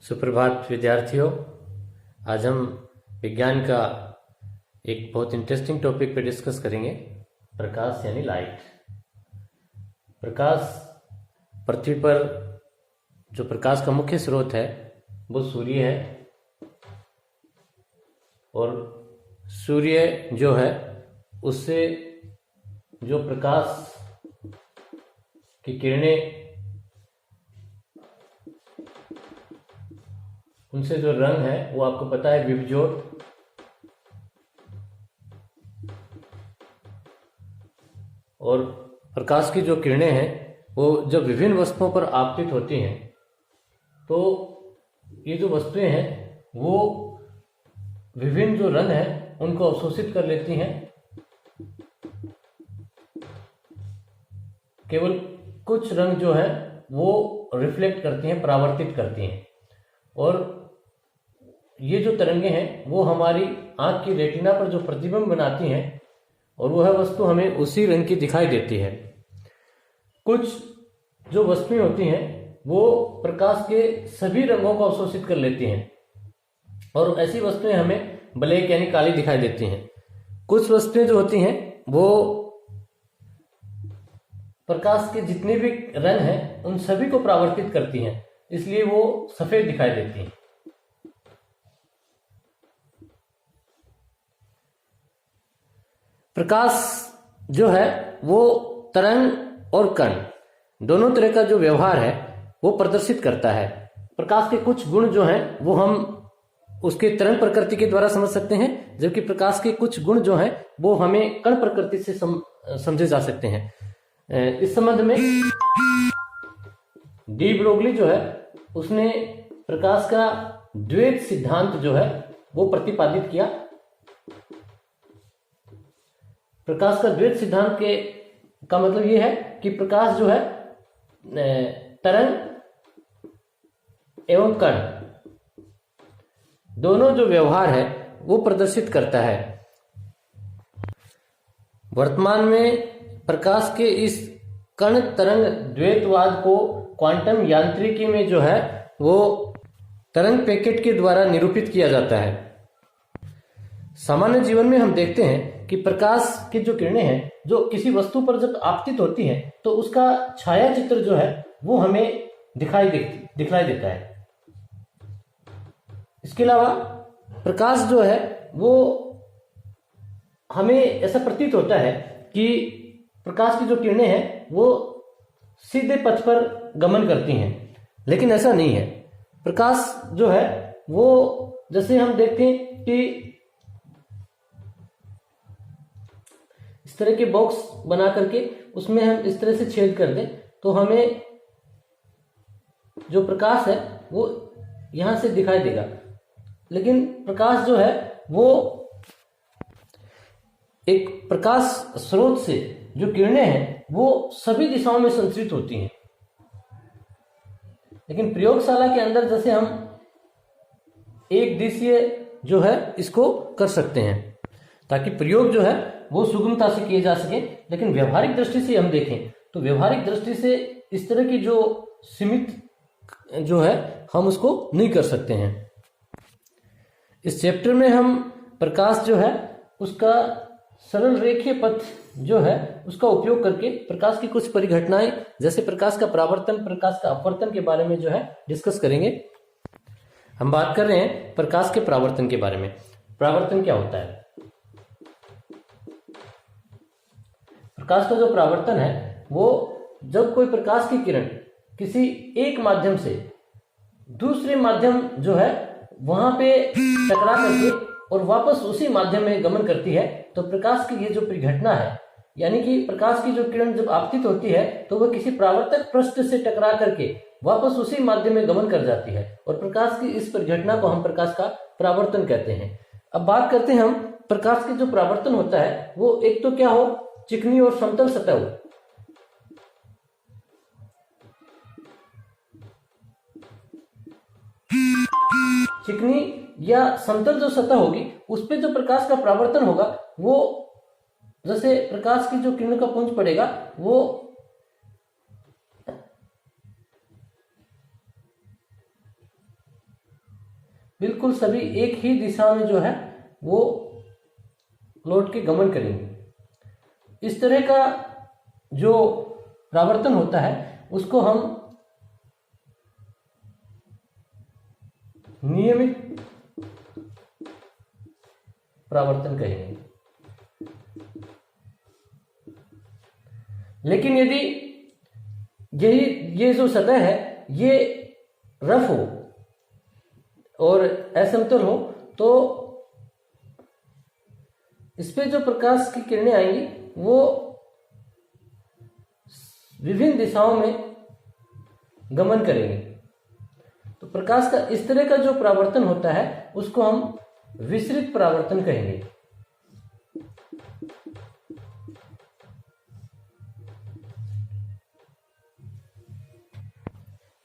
सुप्रभात विद्यार्थियों। आज हम विज्ञान का एक बहुत इंटरेस्टिंग टॉपिक पे डिस्कस करेंगे, प्रकाश यानी लाइट। प्रकाश, पृथ्वी पर जो प्रकाश का मुख्य स्रोत है वो सूर्य है, और सूर्य जो है उससे जो प्रकाश की किरणें, उनसे जो रंग है वो आपको पता है विबज्योत। और प्रकाश की जो किरणें हैं वो जब विभिन्न वस्तुओं पर आपतित होती हैं तो ये जो वस्तुएं हैं वो विभिन्न जो रंग हैं उनको अवशोषित कर लेती हैं। केवल कुछ रंग जो है वो रिफ्लेक्ट करती हैं, परावर्तित करती हैं, और ये जो तरंगे हैं वो हमारी आंख की रेटिना पर जो प्रतिबिंब बनाती हैं और वह वस्तु हमें उसी रंग की दिखाई देती है। कुछ जो वस्तुएं होती हैं वो प्रकाश के सभी रंगों को अवशोषित कर लेती हैं और ऐसी वस्तुएं हमें ब्लैक यानी काली दिखाई देती हैं। कुछ वस्तुएं जो होती हैं वो प्रकाश के जितने भी रंग हैं उन सभी को परावर्तित करती हैं, इसलिए वो सफेद दिखाई देती हैं। प्रकाश जो है वो तरंग और कण दोनों तरह का जो व्यवहार है वो प्रदर्शित करता है। प्रकाश के कुछ गुण जो हैं वो हम उसके तरंग प्रकृति के द्वारा समझ सकते हैं, जबकि प्रकाश के कुछ गुण जो हैं वो हमें कण प्रकृति से समझे जा सकते हैं। इस संबंध में डी ब्रोगली जो है उसने प्रकाश का द्वैत सिद्धांत जो है वो प्रतिपादित किया। प्रकाश का द्वैत सिद्धांत का मतलब ये है कि प्रकाश जो है तरंग एवं कण दोनों जो व्यवहार है वो प्रदर्शित करता है। वर्तमान में प्रकाश के इस कण तरंग द्वैतवाद को क्वांटम यांत्रिकी में जो है वो तरंग पैकेट के द्वारा निरूपित किया जाता है। सामान्य जीवन में हम देखते हैं कि प्रकाश की जो किरणें हैं जो किसी वस्तु पर जब आपतित होती हैं तो उसका छाया चित्र जो है वो हमें दिखलाई देता है। इसके अलावा प्रकाश जो है वो हमें ऐसा प्रतीत होता है कि प्रकाश की जो किरणें हैं वो सीधे पथ पर गमन करती हैं, लेकिन ऐसा नहीं है। प्रकाश जो है वो जैसे हम देखते हैं कि इस तरह के बॉक्स बना करके उसमें हम इस तरह से छेद कर दें तो हमें जो प्रकाश है वो यहां से दिखाई देगा, लेकिन प्रकाश जो है वो एक प्रकाश स्रोत से जो किरणें हैं वो सभी दिशाओं में संचरित होती हैं। लेकिन प्रयोगशाला के अंदर जैसे हम एक दिशीय जो है इसको कर सकते हैं ताकि प्रयोग जो है वो सुगमता से किए जा सके, लेकिन व्यवहारिक दृष्टि से हम देखें तो व्यवहारिक दृष्टि से इस तरह की जो सीमित जो है हम उसको नहीं कर सकते हैं। इस चैप्टर में हम प्रकाश जो है उसका सरल रेखीय पथ जो है उसका उपयोग करके प्रकाश की कुछ परिघटनाएं जैसे प्रकाश का परावर्तन, प्रकाश का अपवर्तन के बारे में जो है डिस्कस करेंगे। हम बात कर रहे हैं प्रकाश के परावर्तन के बारे में। परावर्तन क्या होता है? प्रकाश का जो परावर्तन है वो जब कोई प्रकाश की किरण किसी एक माध्यम से दूसरे माध्यम जो है वहां पे टकरा करके और वापस उसी माध्यम में गमन करती है तो प्रकाश की ये जो परिघटना है, यानी कि प्रकाश की जो किरण जब आपतित होती है तो वह किसी परावर्तक पृष्ठ से टकरा करके वापस उसी माध्यम में गमन कर जाती है, और प्रकाश की इस परिघटना को हम प्रकाश का परावर्तन कहते हैं। अब बात करते हैं हम प्रकाश की जो परावर्तन होता है वो एक तो क्या हो, चिकनी और समतल सतह हो। चिकनी या समतल जो सतह होगी उस पे जो प्रकाश का परावर्तन होगा वो जैसे प्रकाश की जो किरण का पुंज पड़ेगा वो बिल्कुल सभी एक ही दिशा में जो है वो लौट के गमन करेंगे। इस तरह का जो परावर्तन होता है उसको हम नियमित परावर्तन कहेंगे। लेकिन यदि ये जो सतह है ये रफ हो और असमतल हो तो इस पे जो प्रकाश की किरणें आएंगी वो विभिन्न दिशाओं में गमन करेंगे। तो प्रकाश का इस तरह का जो परावर्तन होता है उसको हम विसरित परावर्तन कहेंगे।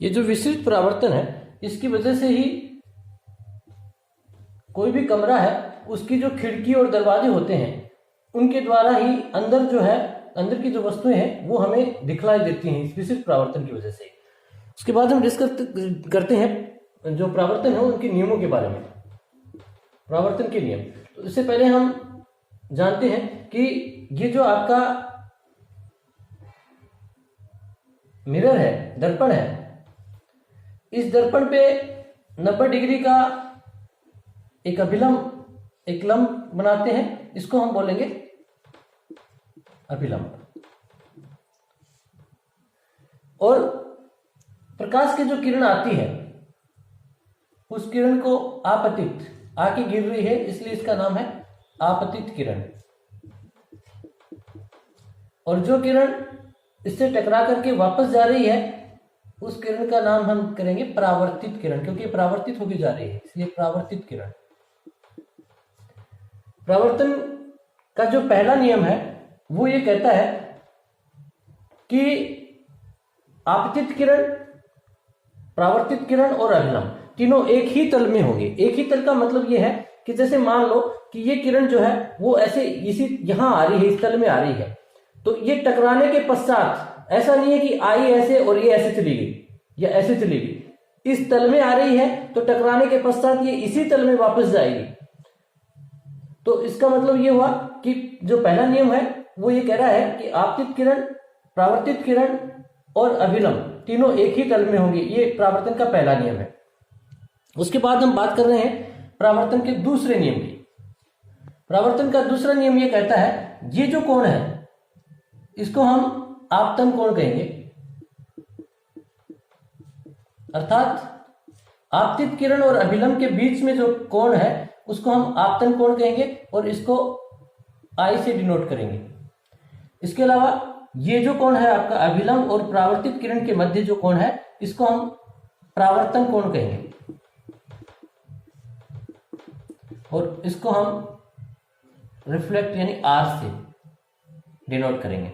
ये जो विसरित परावर्तन है इसकी वजह से ही कोई भी कमरा है उसकी जो खिड़की और दरवाजे होते हैं उनके द्वारा ही अंदर जो है अंदर की जो वस्तुएं हैं वो हमें दिखलाई देती हैं इस विसरित परावर्तन की वजह से। उसके बाद हम डिस्कस करते हैं जो परावर्तन है उनके नियमों के बारे में। परावर्तन के नियम, तो इससे पहले हम जानते हैं कि ये जो आपका मिरर है, दर्पण है, इस दर्पण पे 90 डिग्री का एक अभिलंब एक लंब बनाते हैं, इसको हम बोलेंगे अभिलंब। और प्रकाश की जो किरण आती है उस किरण को आपतित, आके गिर रही है इसलिए इसका नाम है आपतित किरण। और जो किरण इससे टकरा करके वापस जा रही है उस किरण का नाम हम करेंगे परावर्तित किरण, क्योंकि परावर्तित होकर जा रही है इसलिए परावर्तित किरण। परावर्तन का जो पहला नियम है वो ये कहता है कि आपतित किरण, परावर्तित किरण और अभिलंब तीनों एक ही तल में होंगे। एक ही तल का मतलब ये है कि जैसे मान लो कि ये किरण जो है वो ऐसे इसी यहां आ रही है, इस तल में आ रही है, तो ये टकराने के पश्चात ऐसा नहीं है कि आई ऐसे और ये ऐसे चली गई या ऐसे चली गई, इस तल में आ रही है तो टकराने के पश्चात ये इसी तल में वापस जाएगी। तो इसका मतलब ये हुआ कि जो पहला नियम है वो ये कह रहा है कि आपतित किरण, परावर्तित किरण और अभिलंब तीनों एक ही तल में होंगे। ये परावर्तन का पहला नियम है। उसके बाद हम बात कर रहे हैं परावर्तन के दूसरे नियम की। परावर्तन का दूसरा नियम ये कहता है ये जो कोण है इसको हम आपतन कोण कहेंगे, अर्थात आपतित किरण और अभिलंब के बीच में जो कोण है उसको हम आपतन कोण कहेंगे और इसको आई से डिनोट करेंगे। इसके अलावा ये जो कोण है आपका अभिलंब और परावर्तित किरण के मध्य जो कोण है इसको हम परावर्तन कोण कहेंगे और इसको हम रिफ्लेक्ट यानी आर से डिनोट करेंगे।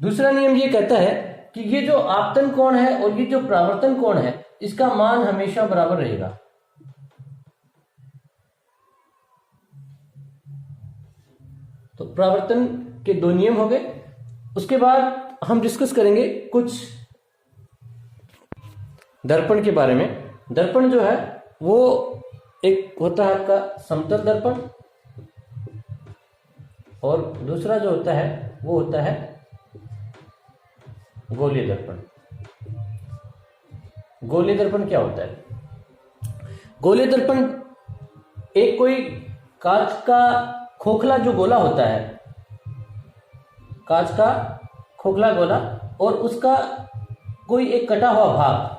दूसरा नियम ये कहता है कि ये जो आपतन कोण है और ये जो परावर्तन कोण है इसका मान हमेशा बराबर रहेगा। तो परावर्तन के दो नियम हो गए। उसके बाद हम डिस्कस करेंगे कुछ दर्पण के बारे में। दर्पण जो है वो एक होता है आपका समतल दर्पण और दूसरा जो होता है वो होता है गोलीय दर्पण। गोलीय दर्पण क्या होता है? गोलीय दर्पण एक कोई कांच का खोखला जो गोला होता है, कांच का खोखला गोला, और उसका कोई एक कटा हुआ भाग,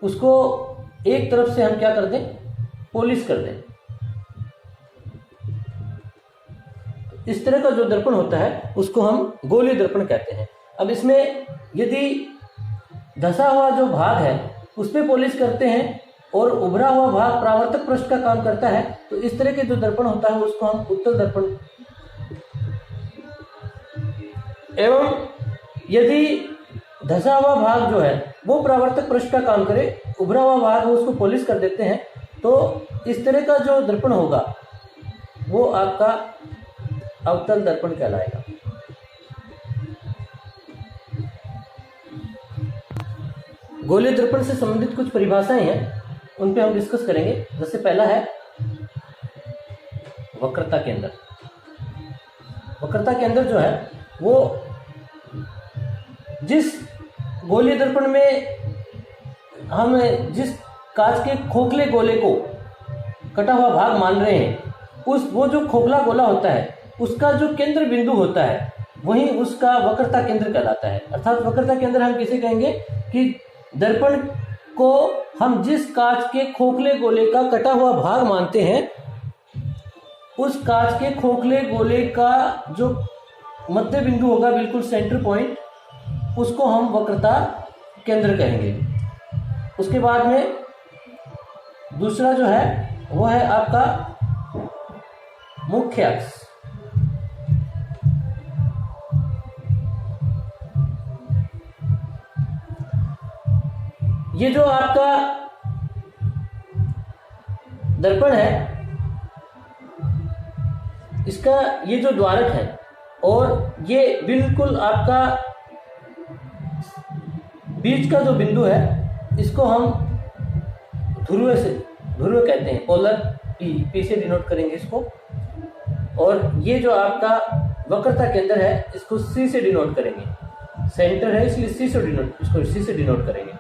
उसको एक तरफ से हम क्या कर दें, पॉलिश कर दें। इस तरह का जो दर्पण होता है उसको हम गोलीय दर्पण कहते हैं। अब इसमें यदि धसा हुआ जो भाग है उस पर पॉलिश करते हैं और उभरा हुआ भाग परावर्तक पृष्ठ का काम करता है, तो इस तरह के जो दर्पण होता है उसको हम उत्तल दर्पण। एवं यदि धसा हुआ भाग जो है वो परावर्तक पृष्ठ का काम करे, उभरा हुआ भाग है उसको पॉलिश कर देते हैं, तो इस तरह का जो दर्पण होगा वो आपका अवतल दर्पण कहलाएगा। गोलीय दर्पण से संबंधित कुछ परिभाषाएं हैं, उन पे हम डिस्कस करेंगे। जैसे पहला है वक्रता केंद्र। वक्रता केंद्र जो है वो जिस गोलीय दर्पण में हम जिस कांच के खोखले गोले को कटा हुआ भाग मान रहे हैं, वो जो खोखला गोला होता है उसका जो केंद्र बिंदु होता है वही उसका वक्रता केंद्र कहलाता है। अर्थात वक्रता केंद्र हम किसे कहेंगे कि दर्पण को हम जिस कांच के खोखले गोले का कटा हुआ भाग मानते हैं, उस कांच के खोखले गोले का जो मध्य बिंदु होगा, बिल्कुल सेंटर पॉइंट, उसको हम वक्रता केंद्र कहेंगे। उसके बाद में दूसरा जो है वो है आपका मुख्य अक्ष। ये जो आपका दर्पण है, इसका ये जो द्वारक है और ये बिल्कुल आपका बीच का जो बिंदु है, इसको हम ध्रुव कहते हैं, पोलर पी से डिनोट करेंगे इसको। और ये जो आपका वक्रता केंद्र है, इसको सी से डिनोट करेंगे। सेंटर है इसलिए सी से डिनोट करेंगे।